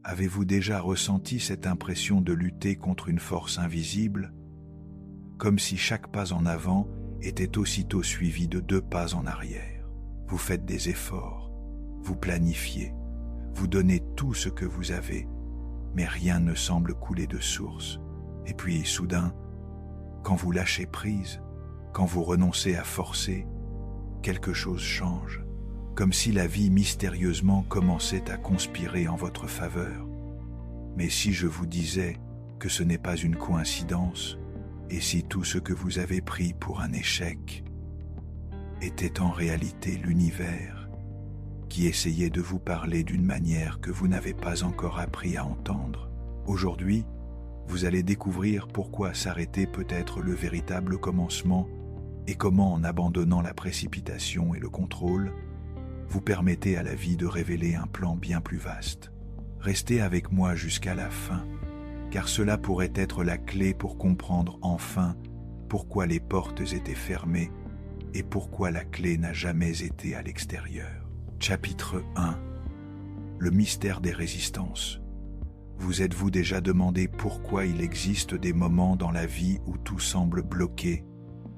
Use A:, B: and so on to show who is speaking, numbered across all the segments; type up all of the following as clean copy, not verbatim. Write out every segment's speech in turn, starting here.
A: Avez-vous déjà ressenti cette impression de lutter contre une force invisible, comme si chaque pas en avant était aussitôt suivi de 2 pas en arrière? Vous faites des efforts, vous planifiez, vous donnez tout ce que vous avez, mais rien ne semble couler de source. Et puis, soudain, quand vous lâchez prise, quand vous renoncez à forcer, quelque chose change, comme si la vie mystérieusement commençait à conspirer en votre faveur. Mais si je vous disais que ce n'est pas une coïncidence, et si tout ce que vous avez pris pour un échec était en réalité l'univers qui essayait de vous parler d'une manière que vous n'avez pas encore appris à entendre? Aujourd'hui, vous allez découvrir pourquoi s'arrêter peut être le véritable commencement et comment, en abandonnant la précipitation et le contrôle, vous permettez à la vie de révéler un plan bien plus vaste. Restez avec moi jusqu'à la fin, car cela pourrait être la clé pour comprendre enfin pourquoi les portes étaient fermées et pourquoi la clé n'a jamais été à l'extérieur. Chapitre 1. Le mystère des résistances. Vous êtes-vous déjà demandé pourquoi il existe des moments dans la vie où tout semble bloqué,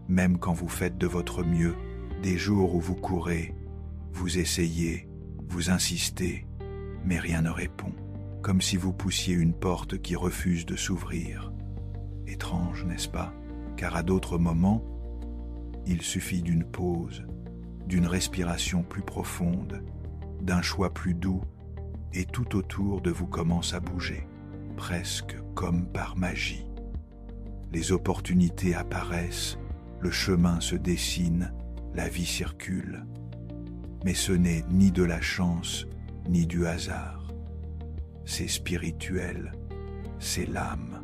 A: même quand vous faites de votre mieux, des jours où vous courez, vous essayez, vous insistez, mais rien ne répond, comme si vous poussiez une porte qui refuse de s'ouvrir. Étrange, n'est-ce pas? Car à d'autres moments, il suffit d'une pause, d'une respiration plus profonde, d'un choix plus doux, et tout autour de vous commence à bouger, presque comme par magie. Les opportunités apparaissent, le chemin se dessine, la vie circule. Mais ce n'est ni de la chance, ni du hasard. C'est spirituel, c'est l'âme,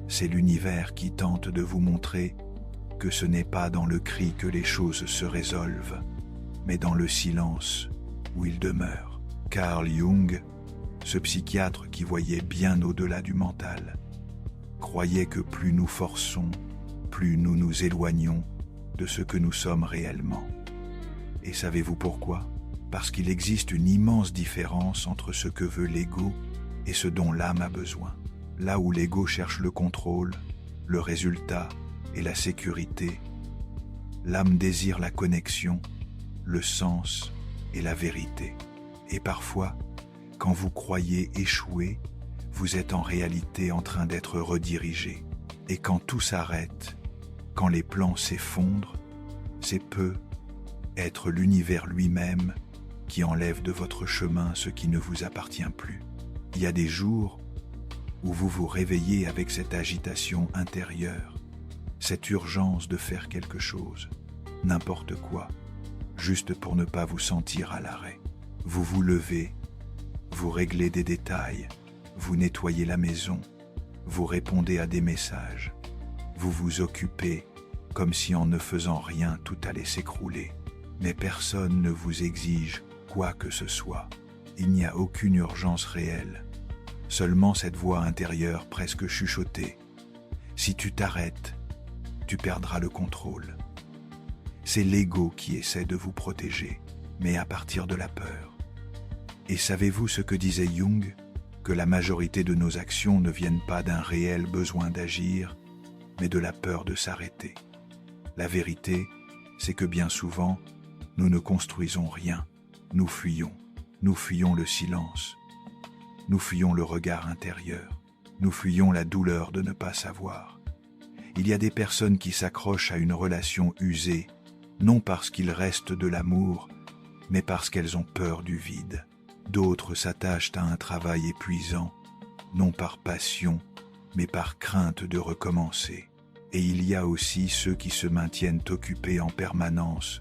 A: c'est l'univers qui tente de vous montrer que ce n'est pas dans le cri que les choses se résolvent, mais dans le silence où ils demeurent. Carl Jung, ce psychiatre qui voyait bien au-delà du mental, croyait que plus nous forçons, plus nous nous éloignons de ce que nous sommes réellement. Et savez-vous pourquoi? Parce qu'il existe une immense différence entre ce que veut l'ego et ce dont l'âme a besoin. Là où l'ego cherche le contrôle, le résultat et la sécurité, l'âme désire la connexion, le sens et la vérité. Et parfois, quand vous croyez échouer, vous êtes en réalité en train d'être redirigé. Et quand tout s'arrête, quand les plans s'effondrent, c'est peu être l'univers lui-même qui enlève de votre chemin ce qui ne vous appartient plus. Il y a des jours où vous vous réveillez avec cette agitation intérieure, cette urgence de faire quelque chose, n'importe quoi, juste pour ne pas vous sentir à l'arrêt. Vous vous levez, vous réglez des détails, vous nettoyez la maison, vous répondez à des messages, vous vous occupez comme si en ne faisant rien tout allait s'écrouler. Mais personne ne vous exige quoi que ce soit. Il n'y a aucune urgence réelle, seulement cette voix intérieure presque chuchotée. Si tu t'arrêtes, tu perdras le contrôle. C'est l'ego qui essaie de vous protéger, mais à partir de la peur. Et savez-vous ce que disait Jung? Que la majorité de nos actions ne viennent pas d'un réel besoin d'agir, mais de la peur de s'arrêter. La vérité, c'est que bien souvent, nous ne construisons rien, nous fuyons le silence, nous fuyons le regard intérieur, nous fuyons la douleur de ne pas savoir. Il y a des personnes qui s'accrochent à une relation usée, non parce qu'il reste de l'amour, mais parce qu'elles ont peur du vide. D'autres s'attachent à un travail épuisant, non par passion, mais par crainte de recommencer. Et il y a aussi ceux qui se maintiennent occupés en permanence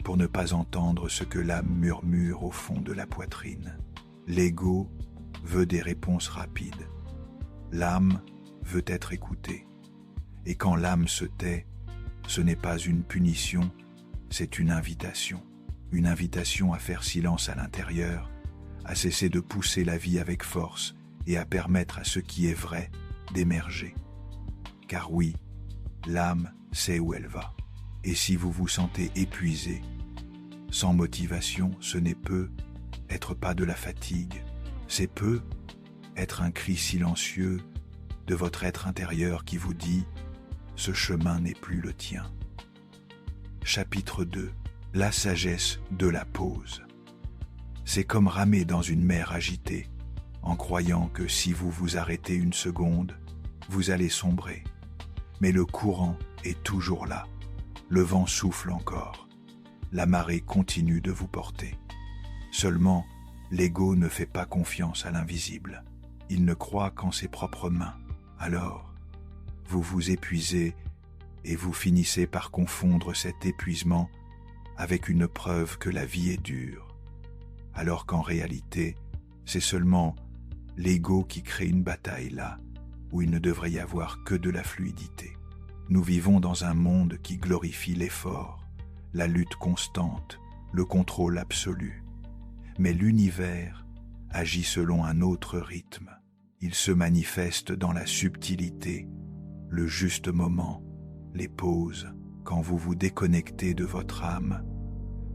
A: pour ne pas entendre ce que l'âme murmure au fond de la poitrine. L'ego veut des réponses rapides. L'âme veut être écoutée. Et quand l'âme se tait, ce n'est pas une punition, c'est une invitation. Une invitation à faire silence à l'intérieur, à cesser de pousser la vie avec force et à permettre à ce qui est vrai d'émerger. Car oui, l'âme sait où elle va. Et si vous vous sentez épuisé, sans motivation, ce n'est peu être pas de la fatigue. C'est peu être un cri silencieux de votre être intérieur qui vous dit « Ce chemin n'est plus le tien ». Chapitre 2. La sagesse de la pause. C'est comme ramer dans une mer agitée, en croyant que si vous vous arrêtez une seconde, vous allez sombrer. Mais le courant est toujours là, le vent souffle encore, la marée continue de vous porter. Seulement, l'ego ne fait pas confiance à l'invisible. Il ne croit qu'en ses propres mains. Alors, vous vous épuisez et vous finissez par confondre cet épuisement avec une preuve que la vie est dure, alors qu'en réalité, c'est seulement l'ego qui crée une bataille là, où il ne devrait y avoir que de la fluidité. Nous vivons dans un monde qui glorifie l'effort, la lutte constante, le contrôle absolu. Mais l'univers agit selon un autre rythme. Il se manifeste dans la subtilité, le juste moment, les pauses. Quand vous vous déconnectez de votre âme,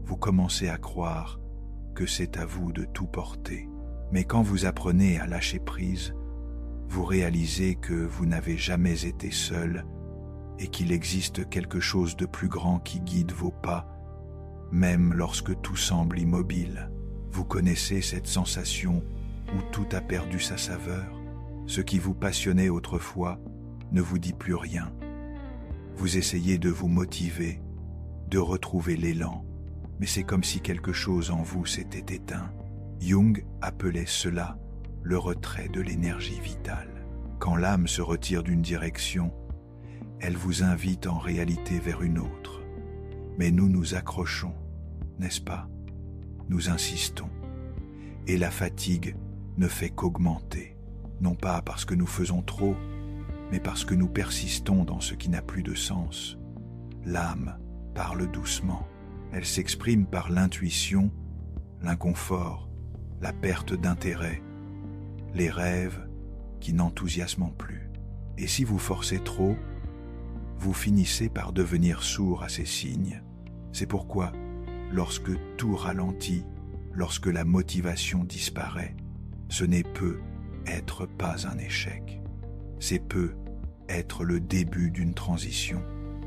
A: vous commencez à croire que c'est à vous de tout porter. Mais quand vous apprenez à lâcher prise, vous réalisez que vous n'avez jamais été seul et qu'il existe quelque chose de plus grand qui guide vos pas, même lorsque tout semble immobile. Vous connaissez cette sensation où tout a perdu sa saveur. Ce qui vous passionnait autrefois ne vous dit plus rien. Vous essayez de vous motiver, de retrouver l'élan, mais c'est comme si quelque chose en vous s'était éteint. Jung appelait cela le retrait de l'énergie vitale. Quand l'âme se retire d'une direction, elle vous invite en réalité vers une autre. Mais nous nous accrochons, n'est-ce pas? Nous insistons. Et la fatigue ne fait qu'augmenter, non pas parce que nous faisons trop, mais parce que nous persistons dans ce qui n'a plus de sens. L'âme parle doucement. Elle s'exprime par l'intuition, l'inconfort, la perte d'intérêt, les rêves qui n'enthousiasment plus. Et si vous forcez trop, vous finissez par devenir sourd à ces signes. C'est pourquoi, lorsque tout ralentit, lorsque la motivation disparaît, ce n'est peut être pas un échec. C'est peut être le début d'une transition.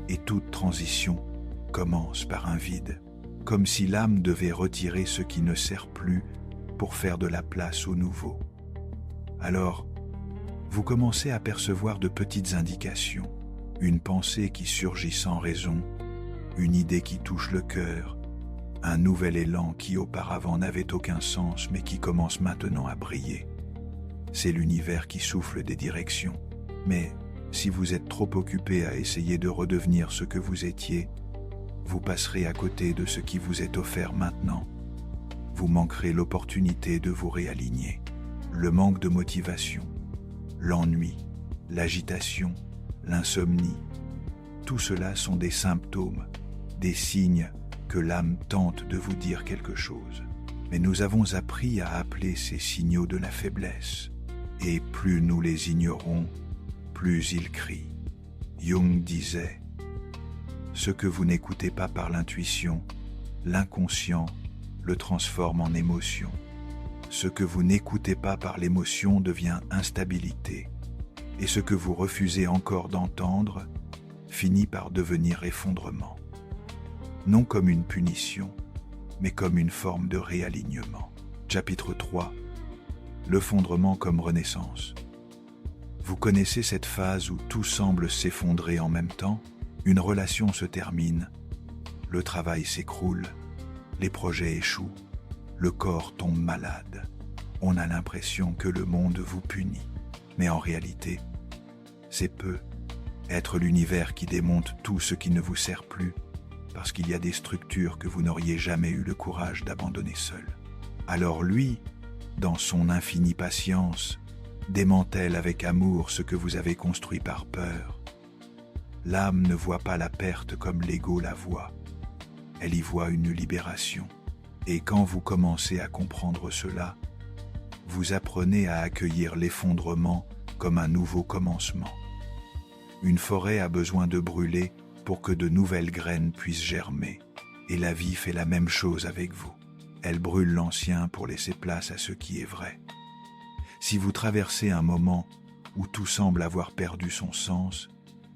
A: Et toute transition commence par un vide, comme si l'âme devait retirer ce qui ne sert plus pour faire de la place au nouveau. Alors, vous commencez à percevoir de petites indications, une pensée qui surgit sans raison, une idée qui touche le cœur, un nouvel élan qui auparavant n'avait aucun sens mais qui commence maintenant à briller. C'est l'univers qui souffle des directions. Mais si vous êtes trop occupé à essayer de redevenir ce que vous étiez, vous passerez à côté de ce qui vous est offert maintenant. Vous manquerez l'opportunité de vous réaligner. Le manque de motivation, l'ennui, l'agitation, l'insomnie, tout cela sont des symptômes, des signes que l'âme tente de vous dire quelque chose. Mais nous avons appris à appeler ces signaux de la faiblesse. Et plus nous les ignorons, plus ils crient. Jung disait « Ce que vous n'écoutez pas par l'intuition, l'inconscient le transforme en émotion. Ce que vous n'écoutez pas par l'émotion devient instabilité. Et ce que vous refusez encore d'entendre finit par devenir effondrement. Non comme une punition, mais comme une forme de réalignement. » Chapitre 3. L'effondrement comme renaissance. Vous connaissez cette phase où tout semble s'effondrer en même temps? Une relation se termine, le travail s'écroule, les projets échouent, le corps tombe malade. On a l'impression que le monde vous punit. Mais en réalité, c'est peu être l'univers qui démonte tout ce qui ne vous sert plus, parce qu'il y a des structures que vous n'auriez jamais eu le courage d'abandonner seul. Alors lui, dans son infinie patience, démantèle avec amour ce que vous avez construit par peur. L'âme ne voit pas la perte comme l'ego la voit. Elle y voit une libération. Et quand vous commencez à comprendre cela, vous apprenez à accueillir l'effondrement comme un nouveau commencement. Une forêt a besoin de brûler pour que de nouvelles graines puissent germer. Et la vie fait la même chose avec vous. Elle brûle l'ancien pour laisser place à ce qui est vrai. Si vous traversez un moment où tout semble avoir perdu son sens,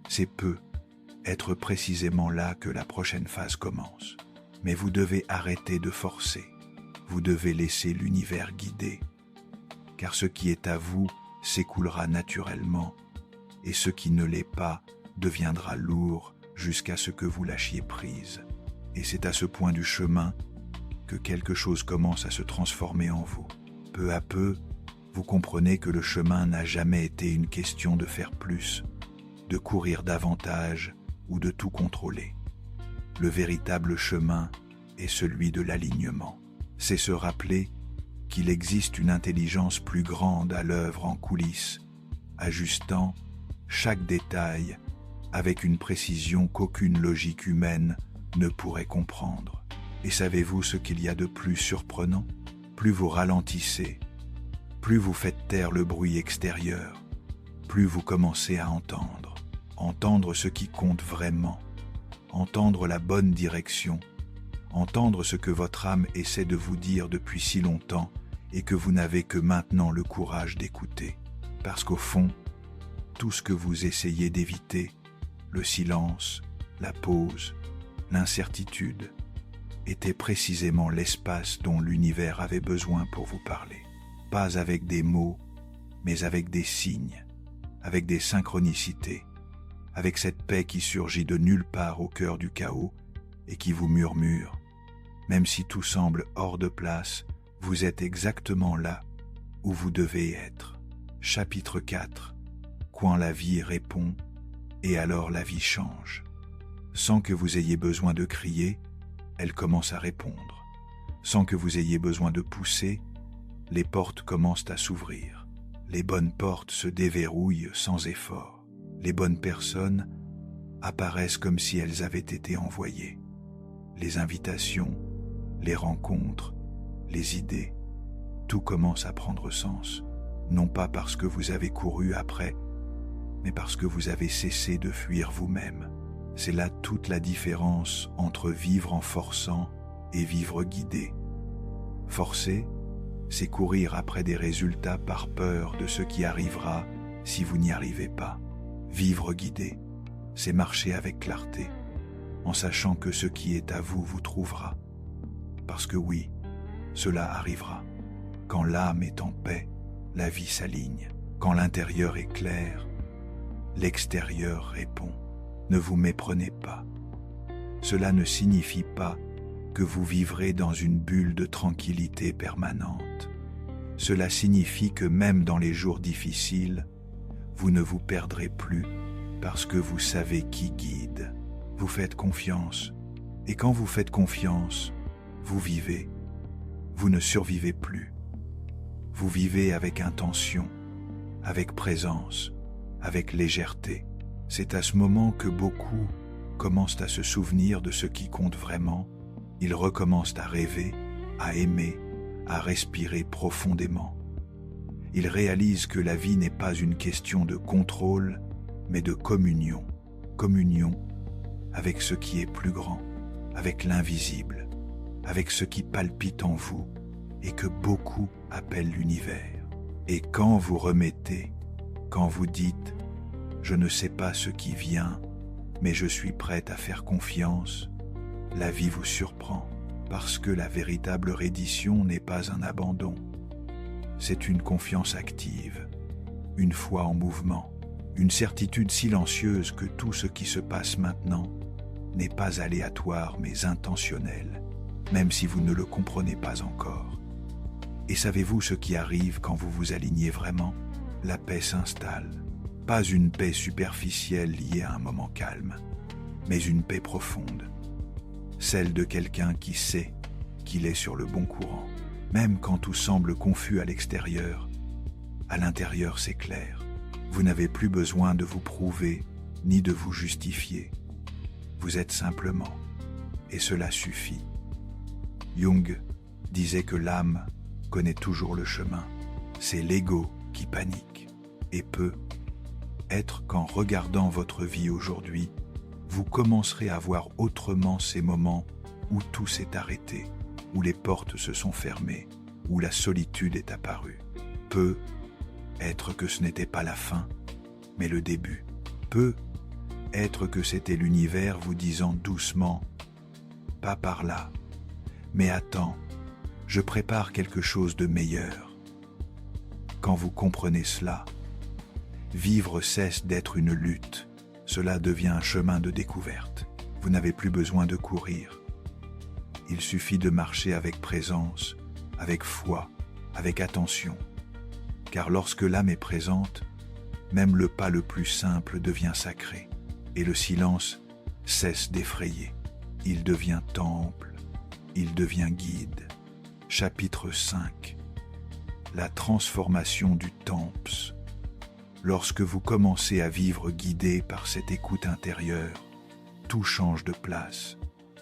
A: c'est peut être précisément là que la prochaine phase commence. Mais vous devez arrêter de forcer. Vous devez laisser l'univers guider. Car ce qui est à vous s'écoulera naturellement, et ce qui ne l'est pas deviendra lourd jusqu'à ce que vous lâchiez prise. Et c'est à ce point du chemin que quelque chose commence à se transformer en vous. Peu à peu, vous comprenez que le chemin n'a jamais été une question de faire plus, de courir davantage ou de tout contrôler. Le véritable chemin est celui de l'alignement. C'est se rappeler qu'il existe une intelligence plus grande à l'œuvre en coulisses, ajustant chaque détail avec une précision qu'aucune logique humaine ne pourrait comprendre. Et savez-vous ce qu'il y a de plus surprenant? Plus vous ralentissez, plus vous faites taire le bruit extérieur, plus vous commencez à entendre ce qui compte vraiment, entendre la bonne direction, entendre ce que votre âme essaie de vous dire depuis si longtemps et que vous n'avez que maintenant le courage d'écouter. Parce qu'au fond, tout ce que vous essayez d'éviter, le silence, la pause, l'incertitude, était précisément l'espace dont l'univers avait besoin pour vous parler. Pas avec des mots, mais avec des signes, avec des synchronicités, avec cette paix qui surgit de nulle part au cœur du chaos et qui vous murmure. Même si tout semble hors de place, vous êtes exactement là où vous devez être. Chapitre 4. Quand la vie répond, et alors la vie change. Sans que vous ayez besoin de crier, elle commence à répondre. Sans que vous ayez besoin de pousser, les portes commencent à s'ouvrir. Les bonnes portes se déverrouillent sans effort. Les bonnes personnes apparaissent comme si elles avaient été envoyées. Les invitations, les rencontres, les idées, tout commence à prendre sens, non pas parce que vous avez couru après, mais parce que vous avez cessé de fuir vous-même. C'est là toute la différence entre vivre en forçant et vivre guidé. Forcer, c'est courir après des résultats par peur de ce qui arrivera si vous n'y arrivez pas. Vivre guidé, c'est marcher avec clarté, en sachant que ce qui est à vous vous trouvera. Parce que oui, cela arrivera. Quand l'âme est en paix, la vie s'aligne. Quand l'intérieur est clair, l'extérieur répond. Ne vous méprenez pas. Cela ne signifie pas que vous vivrez dans une bulle de tranquillité permanente. Cela signifie que même dans les jours difficiles, vous ne vous perdrez plus parce que vous savez qui guide. Vous faites confiance. Et quand vous faites confiance, vous vivez. Vous ne survivez plus. Vous vivez avec intention, avec présence, avec légèreté. C'est à ce moment que beaucoup commencent à se souvenir de ce qui compte vraiment. Ils recommencent à rêver, à aimer, à respirer profondément. Ils réalisent que la vie n'est pas une question de contrôle, mais de communion. Communion avec ce qui est plus grand, avec l'invisible, avec ce qui palpite en vous et que beaucoup appellent l'univers. Et quand vous remettez, quand vous dites « Je ne sais pas ce qui vient, mais je suis prête à faire confiance », la vie vous surprend, parce que la véritable reddition n'est pas un abandon. C'est une confiance active, une foi en mouvement, une certitude silencieuse que tout ce qui se passe maintenant n'est pas aléatoire mais intentionnel, même si vous ne le comprenez pas encore. Et savez-vous ce qui arrive quand vous vous alignez vraiment? La paix s'installe. Pas une paix superficielle liée à un moment calme, mais une paix profonde. Celle de quelqu'un qui sait qu'il est sur le bon courant. Même quand tout semble confus à l'extérieur, à l'intérieur c'est clair. Vous n'avez plus besoin de vous prouver ni de vous justifier. Vous êtes simplement, et cela suffit. Jung disait que l'âme connaît toujours le chemin. C'est l'ego qui panique et peut être qu'en regardant votre vie aujourd'hui, vous commencerez à voir autrement ces moments où tout s'est arrêté, où les portes se sont fermées, où la solitude est apparue. Peut être que ce n'était pas la fin, mais le début. Peut-être que c'était l'univers vous disant doucement, pas par là, mais attends, je prépare quelque chose de meilleur. Quand vous comprenez cela, vivre cesse d'être une lutte, cela devient un chemin de découverte. Vous n'avez plus besoin de courir. Il suffit de marcher avec présence, avec foi, avec attention. Car lorsque l'âme est présente, même le pas le plus simple devient sacré, et le silence cesse d'effrayer. Il devient temple, il devient guide. Chapitre 5. La transformation du temps. Lorsque vous commencez à vivre guidé par cette écoute intérieure, tout change de place.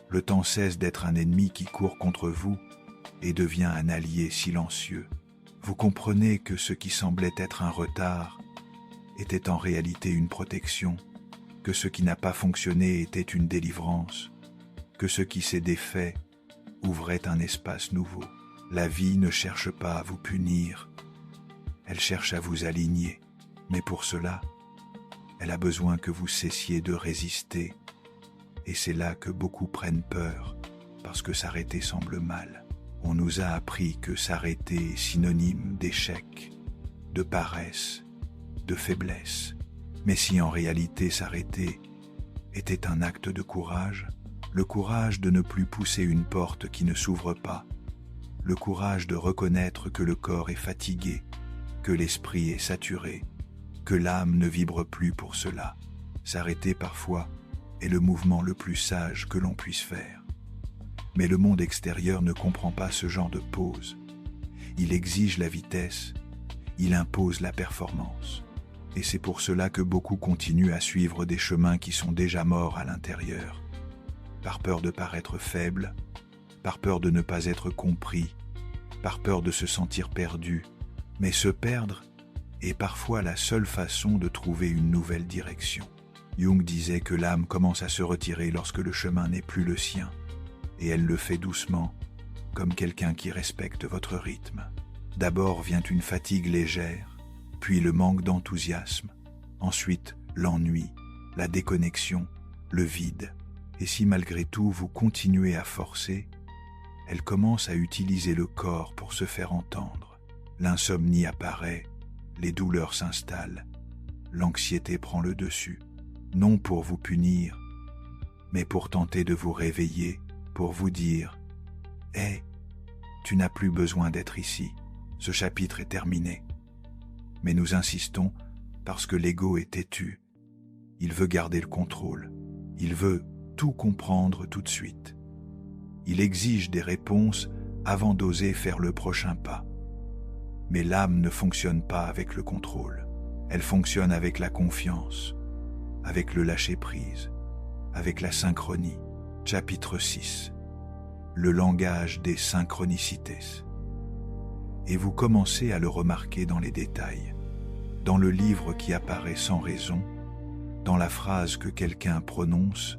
A: Le temps cesse d'être un ennemi qui court contre vous et devient un allié silencieux. Vous comprenez que ce qui semblait être un retard était en réalité une protection, que ce qui n'a pas fonctionné était une délivrance, que ce qui s'est défait ouvrait un espace nouveau. La vie ne cherche pas à vous punir, elle cherche à vous aligner, mais pour cela, elle a besoin que vous cessiez de résister, et c'est là que beaucoup prennent peur, parce que s'arrêter semble mal. On nous a appris que s'arrêter est synonyme d'échec, de paresse, de faiblesse. Mais si en réalité s'arrêter était un acte de courage, le courage de ne plus pousser une porte qui ne s'ouvre pas, le courage de reconnaître que le corps est fatigué, que l'esprit est saturé, que l'âme ne vibre plus pour cela. S'arrêter parfois est le mouvement le plus sage que l'on puisse faire. Mais le monde extérieur ne comprend pas ce genre de pause. Il exige la vitesse, il impose la performance. Et c'est pour cela que beaucoup continuent à suivre des chemins qui sont déjà morts à l'intérieur, par peur de paraître faible, par peur de ne pas être compris, par peur de se sentir perdu. Mais se perdre est parfois la seule façon de trouver une nouvelle direction. Jung disait que l'âme commence à se retirer lorsque le chemin n'est plus le sien, et elle le fait doucement, comme quelqu'un qui respecte votre rythme. D'abord vient une fatigue légère, puis le manque d'enthousiasme, ensuite l'ennui, la déconnexion, le vide. Et si malgré tout vous continuez à forcer, elle commence à utiliser le corps pour se faire entendre. L'insomnie apparaît, les douleurs s'installent, l'anxiété prend le dessus, non pour vous punir, mais pour tenter de vous réveiller, pour vous dire « Hé, tu n'as plus besoin d'être ici, ce chapitre est terminé. » Mais nous insistons parce que l'ego est têtu. Il veut garder le contrôle. Il veut tout comprendre tout de suite. Il exige des réponses avant d'oser faire le prochain pas. Mais l'âme ne fonctionne pas avec le contrôle. Elle fonctionne avec la confiance, avec le lâcher-prise, avec la synchronie. Chapitre 6. Le langage des synchronicités. Et vous commencez à le remarquer dans les détails, dans le livre qui apparaît sans raison, dans la phrase que quelqu'un prononce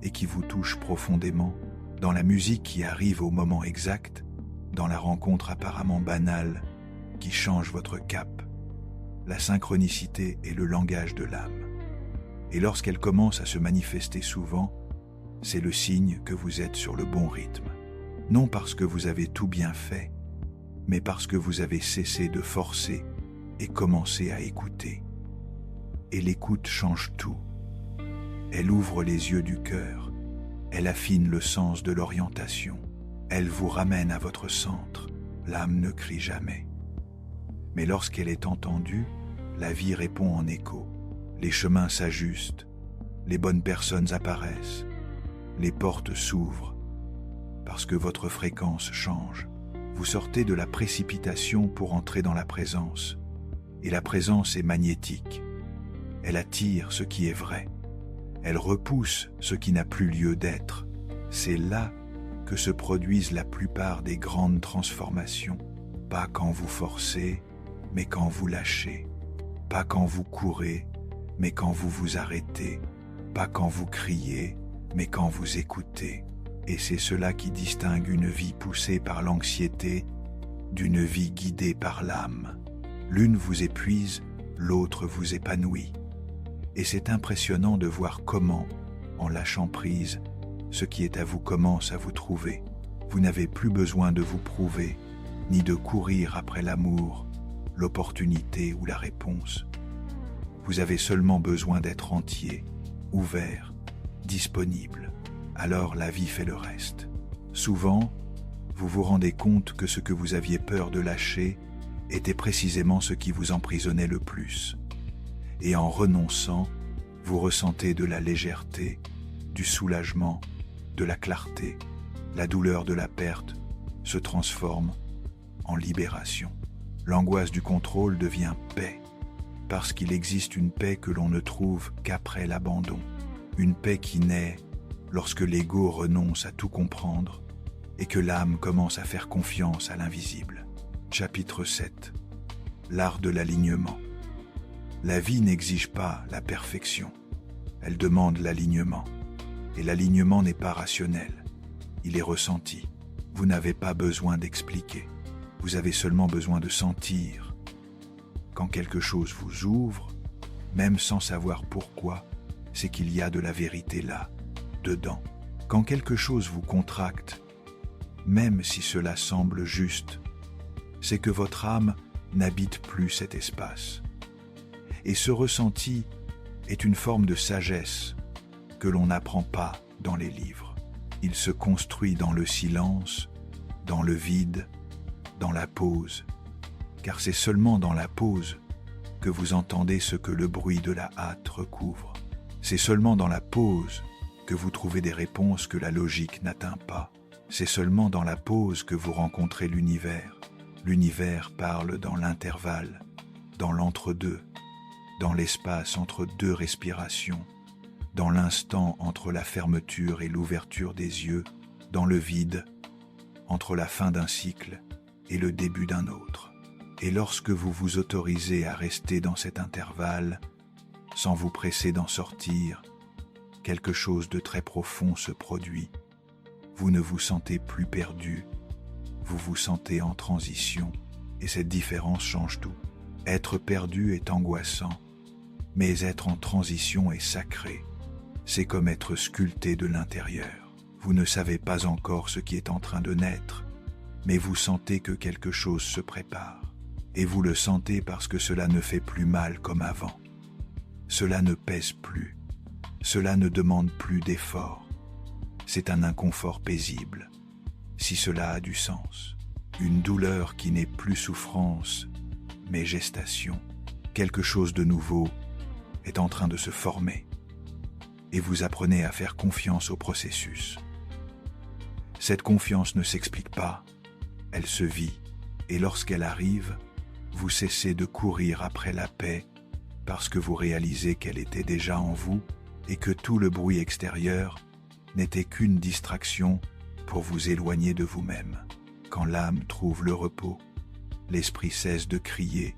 A: et qui vous touche profondément, dans la musique qui arrive au moment exact, dans la rencontre apparemment banale qui change votre cap. La synchronicité est le langage de l'âme. Et lorsqu'elle commence à se manifester souvent, c'est le signe que vous êtes sur le bon rythme. Non parce que vous avez tout bien fait, mais parce que vous avez cessé de forcer et commencé à écouter. Et l'écoute change tout. Elle ouvre les yeux du cœur, elle affine le sens de l'orientation, elle vous ramène à votre centre. L'âme ne crie jamais. Mais lorsqu'elle est entendue, la vie répond en écho. Les chemins s'ajustent, les bonnes personnes apparaissent, les portes s'ouvrent, parce que votre fréquence change. Vous sortez de la précipitation pour entrer dans la présence. Et la présence est magnétique. Elle attire ce qui est vrai. Elle repousse ce qui n'a plus lieu d'être. C'est là que se produisent la plupart des grandes transformations. Pas quand vous forcez, mais quand vous lâchez. Pas quand vous courez, mais quand vous vous arrêtez. Pas quand vous criez, mais quand vous écoutez. Et c'est cela qui distingue une vie poussée par l'anxiété d'une vie guidée par l'âme. L'une vous épuise, l'autre vous épanouit. Et c'est impressionnant de voir comment, en lâchant prise, ce qui est à vous commence à vous trouver. Vous n'avez plus besoin de vous prouver, ni de courir après l'amour, l'opportunité ou la réponse. Vous avez seulement besoin d'être entier, ouvert, disponible. Alors la vie fait le reste. Souvent, vous vous rendez compte que ce que vous aviez peur de lâcher était précisément ce qui vous emprisonnait le plus. Et en renonçant, vous ressentez de la légèreté, du soulagement, de la clarté. La douleur de la perte se transforme en libération. L'angoisse du contrôle devient paix, parce qu'il existe une paix que l'on ne trouve qu'après l'abandon. Une paix qui naît lorsque l'ego renonce à tout comprendre et que l'âme commence à faire confiance à l'invisible. Chapitre 7. L'art de l'alignement. La vie n'exige pas la perfection, elle demande l'alignement. Et l'alignement n'est pas rationnel, il est ressenti. Vous n'avez pas besoin d'expliquer, vous avez seulement besoin de sentir. Quand quelque chose vous ouvre, même sans savoir pourquoi, c'est qu'il y a de la vérité là, dedans. Quand quelque chose vous contracte, même si cela semble juste, c'est que votre âme n'habite plus cet espace. Et ce ressenti est une forme de sagesse que l'on n'apprend pas dans les livres. Il se construit dans le silence, dans le vide, dans la pause, car c'est seulement dans la pause que vous entendez ce que le bruit de la hâte recouvre. C'est seulement dans la pause que vous trouvez des réponses que la logique n'atteint pas. C'est seulement dans la pause que vous rencontrez l'univers. L'univers parle dans l'intervalle, dans l'entre-deux, dans l'espace entre deux respirations, dans l'instant entre la fermeture et l'ouverture des yeux, dans le vide, entre la fin d'un cycle et le début d'un autre. Et lorsque vous vous autorisez à rester dans cet intervalle, sans vous presser d'en sortir, quelque chose de très profond se produit. Vous ne vous sentez plus perdu, vous vous sentez en transition, et cette différence change tout. Être perdu est angoissant, mais être en transition est sacré. C'est comme être sculpté de l'intérieur. Vous ne savez pas encore ce qui est en train de naître, mais vous sentez que quelque chose se prépare. Et vous le sentez parce que cela ne fait plus mal comme avant. Cela ne pèse plus. Cela ne demande plus d'effort. C'est un inconfort paisible, si cela a du sens. Une douleur qui n'est plus souffrance, mais gestation. Quelque chose de nouveau est en train de se former. Et vous apprenez à faire confiance au processus. Cette confiance ne s'explique pas, elle se vit. Et lorsqu'elle arrive, vous cessez de courir après la paix parce que vous réalisez qu'elle était déjà en vous et que tout le bruit extérieur n'était qu'une distraction pour vous éloigner de vous-même. Quand l'âme trouve le repos, l'esprit cesse de crier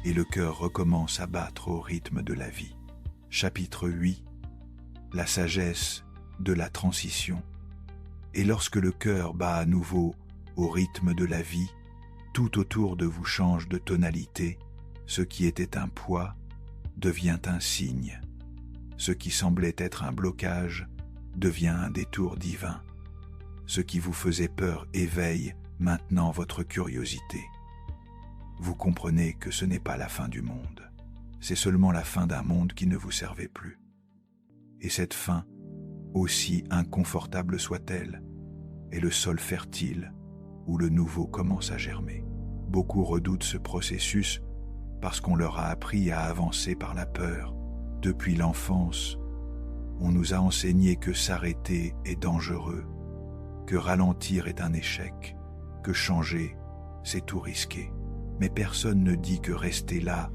A: et le cœur recommence à battre au rythme de la vie. Chapitre 8. La sagesse de la transition. Et lorsque le cœur bat à nouveau au rythme de la vie, tout autour de vous change de tonalité. Ce qui était un poids devient un signe. Ce qui semblait être un blocage devient un détour divin. Ce qui vous faisait peur éveille maintenant votre curiosité. Vous comprenez que ce n'est pas la fin du monde. C'est seulement la fin d'un monde qui ne vous servait plus. Et cette fin, aussi inconfortable soit-elle, est le sol fertile où le nouveau commence à germer. Beaucoup redoutent ce processus parce qu'on leur a appris à avancer par la peur. Depuis l'enfance, on nous a enseigné que s'arrêter est dangereux, que ralentir est un échec, que changer, c'est tout risquer. Mais personne ne dit que rester là,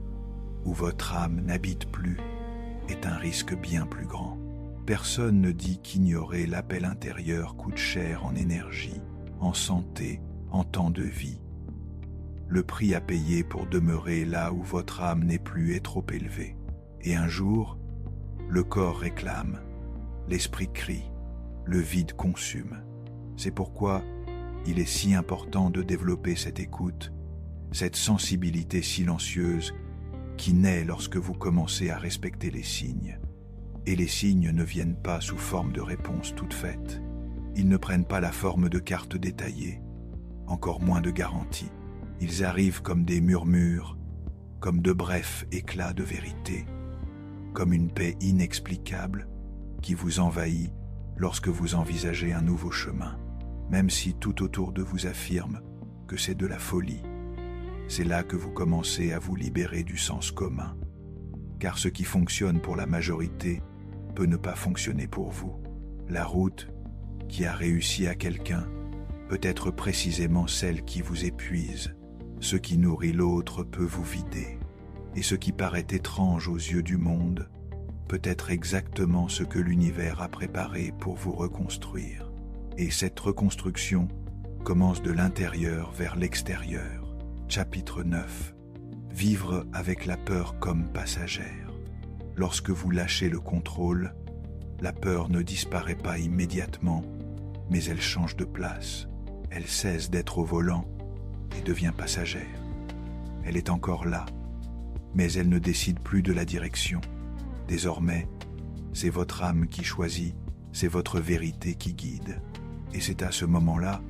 A: où votre âme n'habite plus, est un risque bien plus grand. Personne ne dit qu'ignorer l'appel intérieur coûte cher en énergie, en santé, en temps de vie. Le prix à payer pour demeurer là où votre âme n'est plus est trop élevé. Et un jour, le corps réclame, l'esprit crie, le vide consume. C'est pourquoi il est si important de développer cette écoute, cette sensibilité silencieuse qui naît lorsque vous commencez à respecter les signes. Et les signes ne viennent pas sous forme de réponses toutes faites. Ils ne prennent pas la forme de cartes détaillées, encore moins de garanties. Ils arrivent comme des murmures, comme de brefs éclats de vérité, comme une paix inexplicable qui vous envahit lorsque vous envisagez un nouveau chemin, même si tout autour de vous affirme que c'est de la folie. C'est là que vous commencez à vous libérer du sens commun, car ce qui fonctionne pour la majorité peut ne pas fonctionner pour vous. La route qui a réussi à quelqu'un peut être précisément celle qui vous épuise. Ce qui nourrit l'autre peut vous vider. Et ce qui paraît étrange aux yeux du monde peut être exactement ce que l'univers a préparé pour vous reconstruire. Et cette reconstruction commence de l'intérieur vers l'extérieur. Chapitre 9. Vivre avec la peur comme passagère. Lorsque vous lâchez le contrôle, la peur ne disparaît pas immédiatement, mais elle change de place. Elle cesse d'être au volant et devient passagère. Elle est encore là, mais elle ne décide plus de la direction. Désormais, c'est votre âme qui choisit, c'est votre vérité qui guide. Et c'est à ce moment-là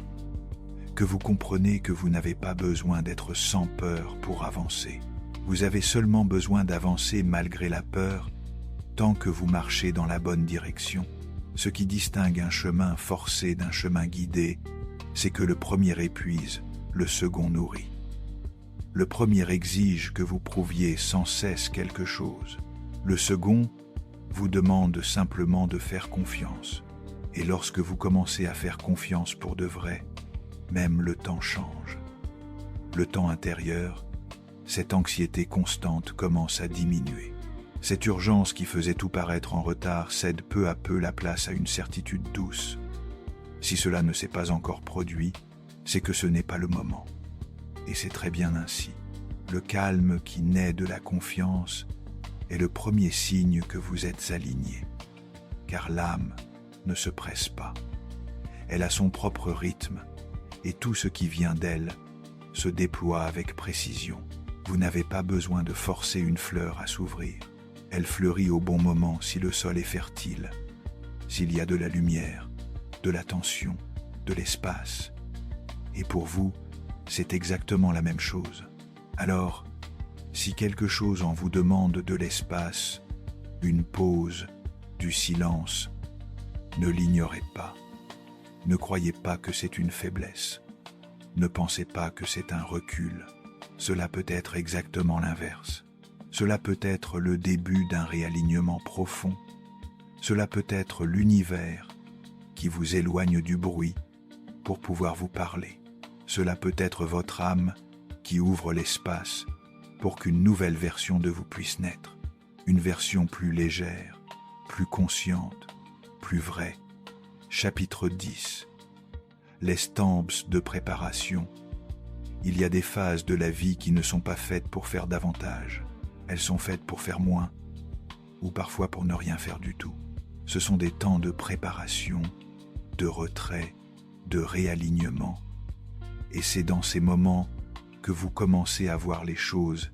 A: que vous comprenez que vous n'avez pas besoin d'être sans peur pour avancer. Vous avez seulement besoin d'avancer malgré la peur, tant que vous marchez dans la bonne direction. Ce qui distingue un chemin forcé d'un chemin guidé, c'est que le premier épuise, le second nourrit. Le premier exige que vous prouviez sans cesse quelque chose. Le second vous demande simplement de faire confiance. Et lorsque vous commencez à faire confiance pour de vrai, même le temps change. Le temps intérieur, cette anxiété constante commence à diminuer. Cette urgence qui faisait tout paraître en retard cède peu à peu la place à une certitude douce. Si cela ne s'est pas encore produit, c'est que ce n'est pas le moment. Et c'est très bien ainsi. Le calme qui naît de la confiance est le premier signe que vous êtes aligné. Car l'âme ne se presse pas. Elle a son propre rythme et tout ce qui vient d'elle se déploie avec précision. Vous n'avez pas besoin de forcer une fleur à s'ouvrir. Elle fleurit au bon moment si le sol est fertile, s'il y a de la lumière, de l'attention, de l'espace. Et pour vous, c'est exactement la même chose. Alors, si quelque chose en vous demande de l'espace, une pause, du silence, ne l'ignorez pas. Ne croyez pas que c'est une faiblesse. Ne pensez pas que c'est un recul. Cela peut être exactement l'inverse. Cela peut être le début d'un réalignement profond. Cela peut être l'univers qui vous éloigne du bruit pour pouvoir vous parler. Cela peut être votre âme qui ouvre l'espace pour qu'une nouvelle version de vous puisse naître. Une version plus légère, plus consciente, plus vraie. Chapitre 10. Les stamps de préparation. Il y a des phases de la vie qui ne sont pas faites pour faire davantage. Elles sont faites pour faire moins, ou parfois pour ne rien faire du tout. Ce sont des temps de préparation, de retrait, de réalignement. Et c'est dans ces moments que vous commencez à voir les choses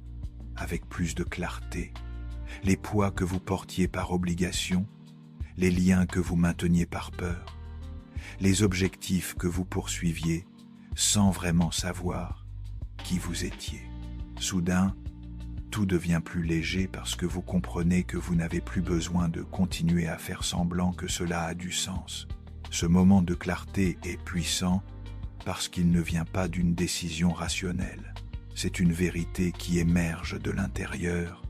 A: avec plus de clarté. Les poids que vous portiez par obligation, les liens que vous mainteniez par peur, les objectifs que vous poursuiviez sans vraiment savoir qui vous étiez. Soudain, tout devient plus léger parce que vous comprenez que vous n'avez plus besoin de continuer à faire semblant que cela a du sens. Ce moment de clarté est puissant parce qu'il ne vient pas d'une décision rationnelle. C'est une vérité qui émerge de l'intérieur,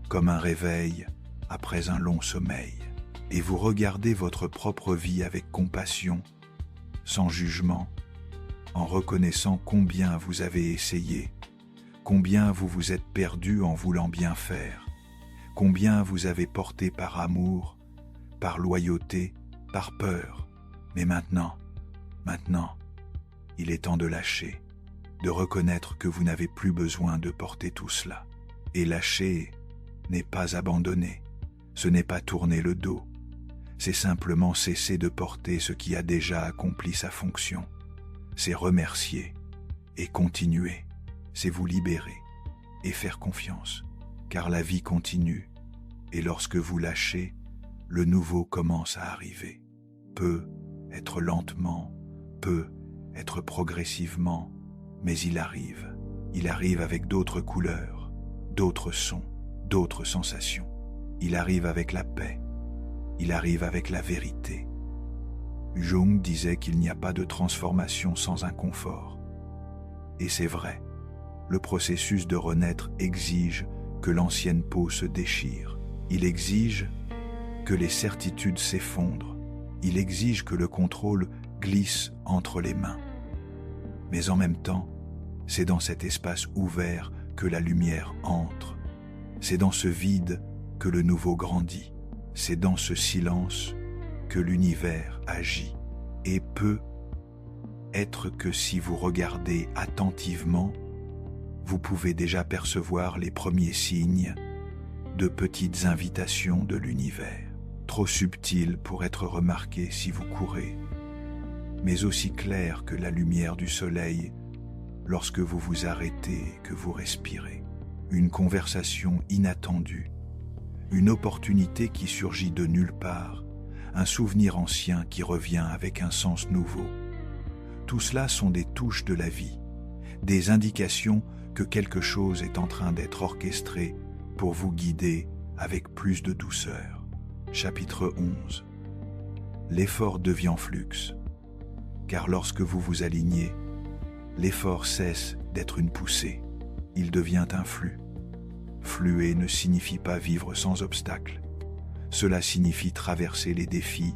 A: comme un réveil après un long sommeil. Et vous regardez votre propre vie avec compassion, sans jugement, en reconnaissant combien vous avez essayé, combien vous vous êtes perdu en voulant bien faire, combien vous avez porté par amour, par loyauté, par peur. Mais maintenant, il est temps de lâcher, de reconnaître que vous n'avez plus besoin de porter tout cela. Et lâcher n'est pas abandonner, ce n'est pas tourner le dos, c'est simplement cesser de porter ce qui a déjà accompli sa fonction. C'est remercier et continuer. c'est vous libérer et faire confiance, car la vie continue, et lorsque vous lâchez, le nouveau commence à arriver. Peut être lentement, peut être progressivement, mais il arrive. Il arrive avec d'autres couleurs, d'autres sons, d'autres sensations. Il arrive avec la paix. Il arrive avec la vérité. Jung disait qu'il n'y a pas de transformation sans inconfort. Et c'est vrai, le processus de renaître exige que l'ancienne peau se déchire. Il exige que les certitudes s'effondrent. Il exige que le contrôle glisse entre les mains. Mais en même temps, c'est dans cet espace ouvert que la lumière entre. C'est dans ce vide que le nouveau grandit. C'est dans ce silence que l'univers agit. Et peut être que si vous regardez attentivement, vous pouvez déjà percevoir les premiers signes de petites invitations de l'univers, trop subtiles pour être remarquées si vous courez, mais aussi claires que la lumière du soleil lorsque vous vous arrêtez et que vous respirez. Une conversation inattendue, une opportunité qui surgit de nulle part, un souvenir ancien qui revient avec un sens nouveau. Tout cela sont des touches de la vie, des indications que quelque chose est en train d'être orchestré pour vous guider avec plus de douceur. Chapitre 11. L'effort devient flux, car lorsque vous vous alignez, l'effort cesse d'être une poussée, il devient un flux. Fluer ne signifie pas vivre sans obstacle. Cela signifie traverser les défis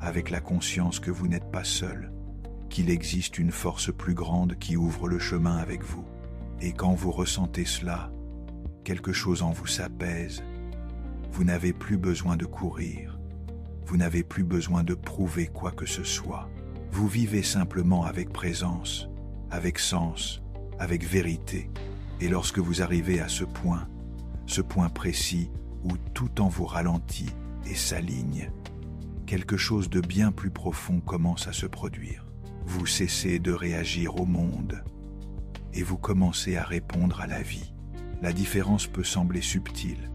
A: avec la conscience que vous n'êtes pas seul, qu'il existe une force plus grande qui ouvre le chemin avec vous. Et quand vous ressentez cela, quelque chose en vous s'apaise. Vous n'avez plus besoin de courir. Vous n'avez plus besoin de prouver quoi que ce soit. Vous vivez simplement avec présence, avec sens, avec vérité. Et lorsque vous arrivez à ce point précis où tout en vous ralentit et s'aligne, quelque chose de bien plus profond commence à se produire. Vous cessez de réagir au monde et vous commencez à répondre à la vie. La différence peut sembler subtile,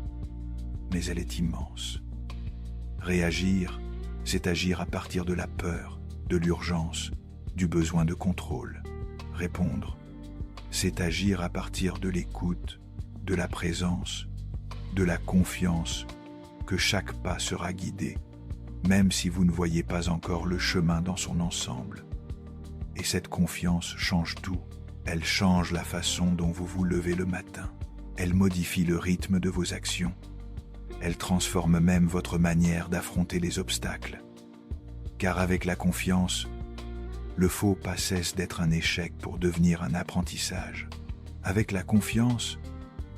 A: mais elle est immense. Réagir, c'est agir à partir de la peur, de l'urgence, du besoin de contrôle. Répondre, c'est agir à partir de l'écoute, de la présence, de la confiance que chaque pas sera guidé, même si vous ne voyez pas encore le chemin dans son ensemble. Et cette confiance change tout. Elle change la façon dont vous vous levez le matin. Elle modifie le rythme de vos actions. Elle transforme même votre manière d'affronter les obstacles. Car avec la confiance, le faux pas cesse d'être un échec pour devenir un apprentissage. Avec la confiance,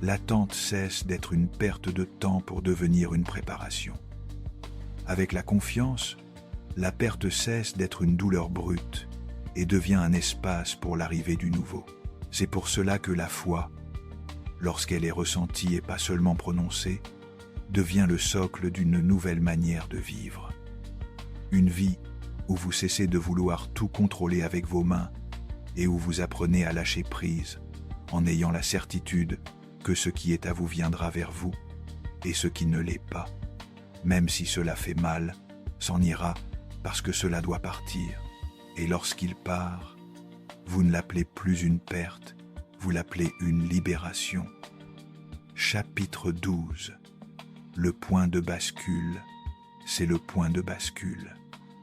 A: l'attente cesse d'être une perte de temps pour devenir une préparation. Avec la confiance, la perte cesse d'être une douleur brute et devient un espace pour l'arrivée du nouveau. C'est pour cela que la foi, lorsqu'elle est ressentie et pas seulement prononcée, devient le socle d'une nouvelle manière de vivre. Une vie où vous cessez de vouloir tout contrôler avec vos mains et où vous apprenez à lâcher prise en ayant la certitude que ce qui est à vous viendra vers vous et ce qui ne l'est pas, même si cela fait mal, s'en ira parce que cela doit partir. Et lorsqu'il part, vous ne l'appelez plus une perte, vous l'appelez une libération. Chapitre 12. Le point de bascule, c'est le point de bascule.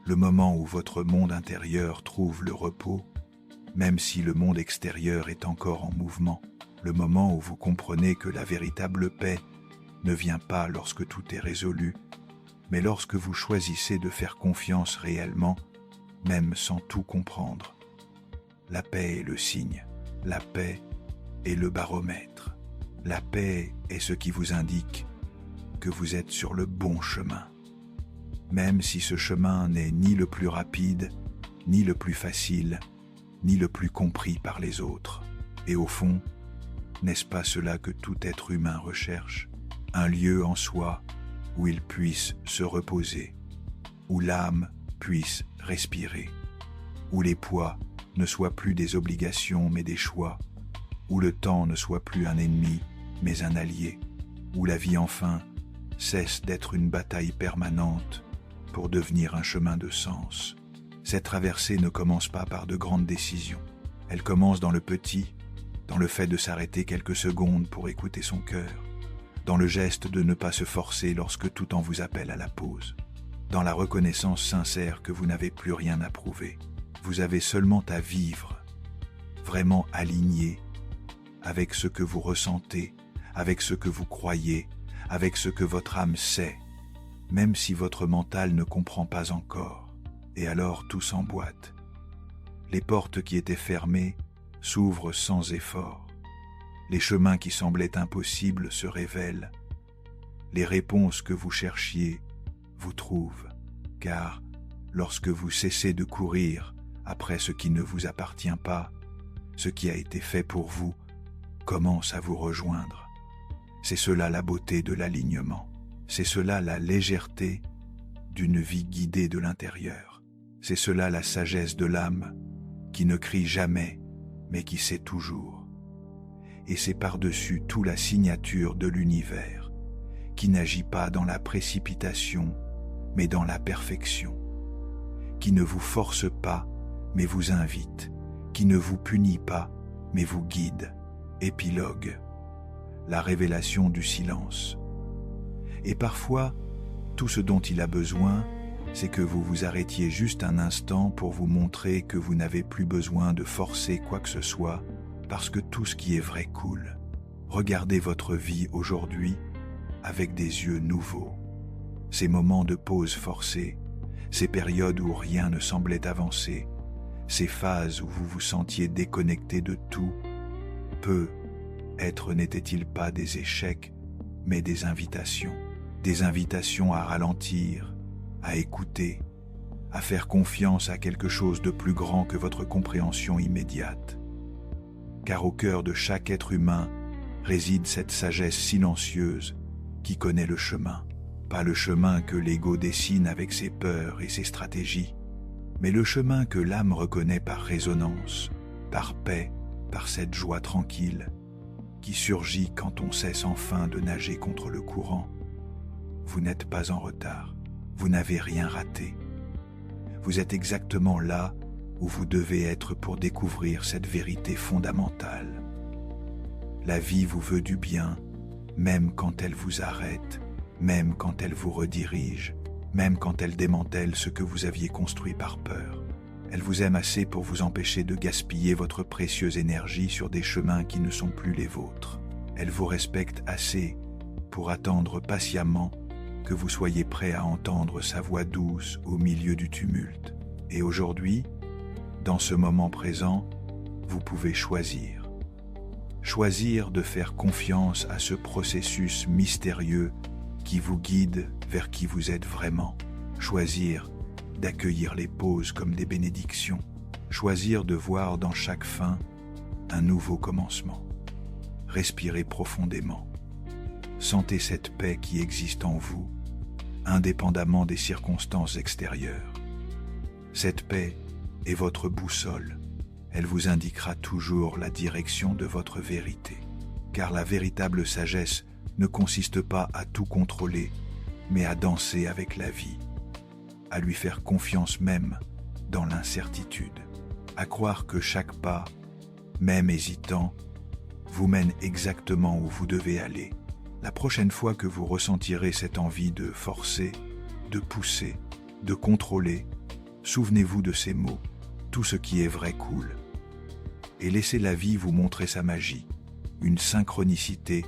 A: Le moment où votre monde intérieur trouve le repos, même si le monde extérieur est encore en mouvement. Le moment où vous comprenez que la véritable paix ne vient pas lorsque tout est résolu, mais lorsque vous choisissez de faire confiance réellement, même sans tout comprendre. La paix est le signe, la paix est le baromètre. La paix est ce qui vous indique que vous êtes sur le bon chemin. Même si ce chemin n'est ni le plus rapide, ni le plus facile, ni le plus compris par les autres. Et au fond, n'est-ce pas cela que tout être humain recherche? Un lieu en soi où il puisse se reposer, où l'âme puisse respirer, où les poids ne soient plus des obligations mais des choix, où le temps ne soit plus un ennemi, mais un allié, où la vie enfin cesse d'être une bataille permanente pour devenir un chemin de sens. Cette traversée ne commence pas par de grandes décisions. Elle commence dans le petit, dans le fait de s'arrêter quelques secondes pour écouter son cœur, dans le geste de ne pas se forcer lorsque tout en vous appelle à la pause, dans la reconnaissance sincère que vous n'avez plus rien à prouver. Vous avez seulement à vivre, vraiment aligné avec ce que vous ressentez, avec ce que vous croyez, avec ce que votre âme sait, même si votre mental ne comprend pas encore. Et alors tout s'emboîte. Les portes qui étaient fermées s'ouvrent sans effort. Les chemins qui semblaient impossibles se révèlent. Les réponses que vous cherchiez vous trouvent, car lorsque vous cessez de courir après ce qui ne vous appartient pas, ce qui a été fait pour vous commence à vous rejoindre. C'est cela la beauté de l'alignement. C'est cela la légèreté d'une vie guidée de l'intérieur. C'est cela la sagesse de l'âme qui ne crie jamais, mais qui sait toujours. Et c'est par-dessus tout la signature de l'univers, qui n'agit pas dans la précipitation, mais dans la perfection, qui ne vous force pas, mais vous invite, qui ne vous punit pas, mais vous guide. Épilogue, la révélation du silence. Et parfois, tout ce dont il a besoin, c'est que vous vous arrêtiez juste un instant pour vous montrer que vous n'avez plus besoin de forcer quoi que ce soit, parce que tout ce qui est vrai coule. Regardez votre vie aujourd'hui avec des yeux nouveaux. Ces moments de pause forcée, ces périodes où rien ne semblait avancer, ces phases où vous vous sentiez déconnecté de tout, peut-être n'étaient-ils pas des échecs, mais des invitations à ralentir, à écouter, à faire confiance à quelque chose de plus grand que votre compréhension immédiate. Car au cœur de chaque être humain réside cette sagesse silencieuse qui connaît le chemin. Pas le chemin que l'ego dessine avec ses peurs et ses stratégies, mais le chemin que l'âme reconnaît par résonance, par paix, par cette joie tranquille qui surgit quand on cesse enfin de nager contre le courant. Vous n'êtes pas en retard. Vous n'avez rien raté. Vous êtes exactement là où vous devez être pour découvrir cette vérité fondamentale. La vie vous veut du bien, même quand elle vous arrête, même quand elle vous redirige, même quand elle démantèle ce que vous aviez construit par peur. Elle vous aime assez pour vous empêcher de gaspiller votre précieuse énergie sur des chemins qui ne sont plus les vôtres. Elle vous respecte assez pour attendre patiemment que vous soyez prêt à entendre sa voix douce au milieu du tumulte. Et aujourd'hui, dans ce moment présent, vous pouvez choisir. Choisir de faire confiance à ce processus mystérieux qui vous guide vers qui vous êtes vraiment. Choisir d'accueillir les pauses comme des bénédictions. Choisir de voir dans chaque fin un nouveau commencement. Respirez profondément. Sentez cette paix qui existe en vous, indépendamment des circonstances extérieures. Cette paix est votre boussole. Elle vous indiquera toujours la direction de votre vérité. Car la véritable sagesse ne consiste pas à tout contrôler, mais à danser avec la vie, à lui faire confiance même dans l'incertitude, à croire que chaque pas, même hésitant, vous mène exactement où vous devez aller. La prochaine fois que vous ressentirez cette envie de forcer, de pousser, de contrôler, souvenez-vous de ces mots. Tout ce qui est vrai coule. Et laissez la vie vous montrer sa magie, une synchronicité